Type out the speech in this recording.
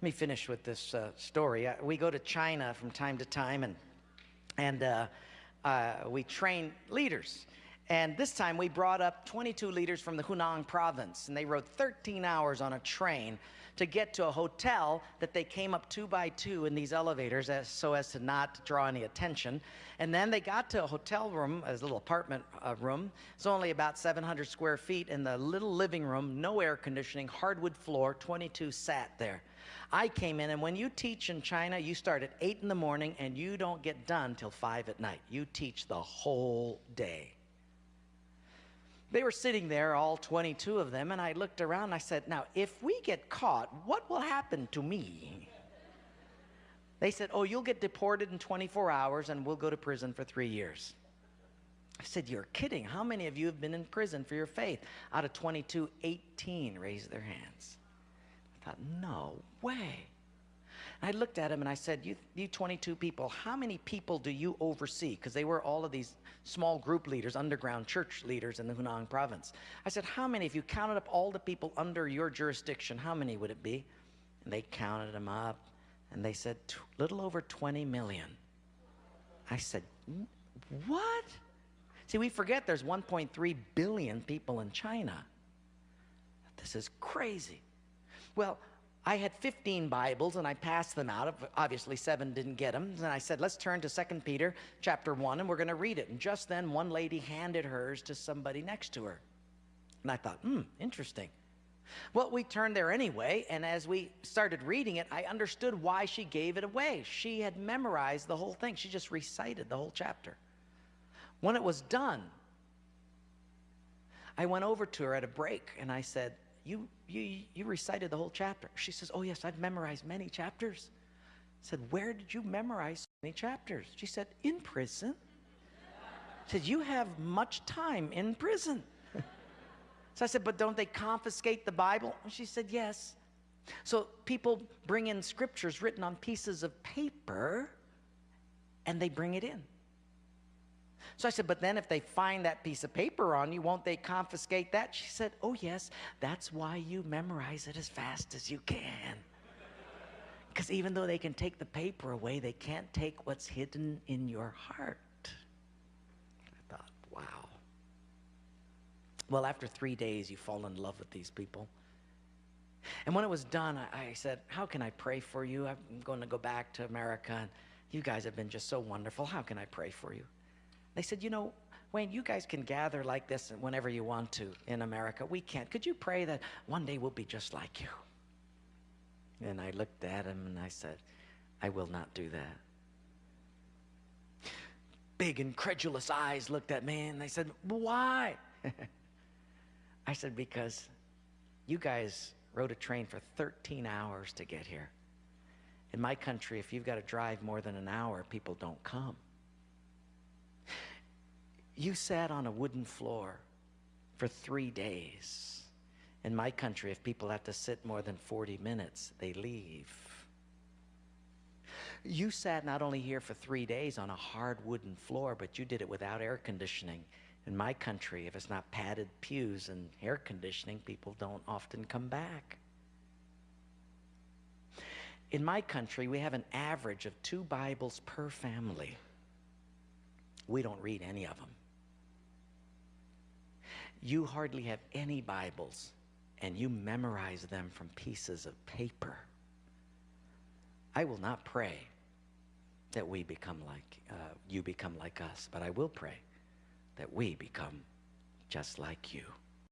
Let me finish with this story. We go to China from time to time, and we train leaders. And this time we brought up 22 leaders from the Hunan province, and they rode 13 hours on a train to get to a hotel that they came up 2 by 2 in these elevators so as to not draw any attention. And then they got to a hotel room, a little apartment room. It's only about 700 square feet. In the little living room, no air conditioning, hardwood floor, 22 sat there. I came in, and when you teach in China, you start at 8 in the morning and you don't get done till 5 at night. You teach the whole day. They were sitting there, all 22 of them, and I looked around and I said, now, if we get caught, what will happen to me? They said, oh, you'll get deported in 24 hours and we'll go to prison for 3 years. I said, you're kidding. How many of you have been in prison for your faith? Out of 22, 18 raised their hands. I thought, no way. I looked at him and I said, you 22 people, how many people do you oversee? Because they were all of these small group leaders, underground church leaders in the Hunan province. I said, how many, if you counted up all the people under your jurisdiction, how many would it be? And they counted them up, and they said, little over 20 million. I said, what? See, we forget there's 1.3 billion people in China. This is crazy. Well, I had 15 Bibles, and I passed them out. Obviously, 7 didn't get them. And I said, let's turn to 2 Peter chapter 1, and we're going to read it. And just then, one lady handed hers to somebody next to her. And I thought, interesting. Well, we turned there anyway, and as we started reading it, I understood why she gave it away. She had memorized the whole thing. She just recited the whole chapter. When it was done, I went over to her at a break, and I said, you recited the whole chapter. She says, oh yes, I've memorized many chapters. I said, where did you memorize so many chapters? She said, in prison. I said, you have much time in prison. So I said, but don't they confiscate the Bible? And she said, yes. So people bring in scriptures written on pieces of paper, and they bring it in. So I said, but then if they find that piece of paper on you, won't they confiscate that? She said, oh yes, that's why you memorize it as fast as you can. Because even though they can take the paper away, they can't take what's hidden in your heart. I thought, wow. Well, after 3 days, you fall in love with these people. And when it was done, I said, how can I pray for you? I'm going to go back to America, and you guys have been just so wonderful. How can I pray for you? They said, you know, Wayne, you guys can gather like this whenever you want to in America. We can't. Could you pray that one day we'll be just like you? And I looked at him and I said, I will not do that. Big incredulous eyes looked at me and they said, why? I said, because you guys rode a train for 13 hours to get here. In my country, if you've got to drive more than an hour, people don't come. You sat on a wooden floor for 3 days. In my country, if people have to sit more than 40 minutes, they leave. You sat not only here for 3 days on a hard wooden floor, but you did it without air conditioning. In my country, if it's not padded pews and air conditioning, people don't often come back. In my country, we have an average of 2 Bibles per family. We don't read any of them. You hardly have any Bibles, and you memorize them from pieces of paper. I will not pray that we become like, you become like us, but I will pray that we become just like you.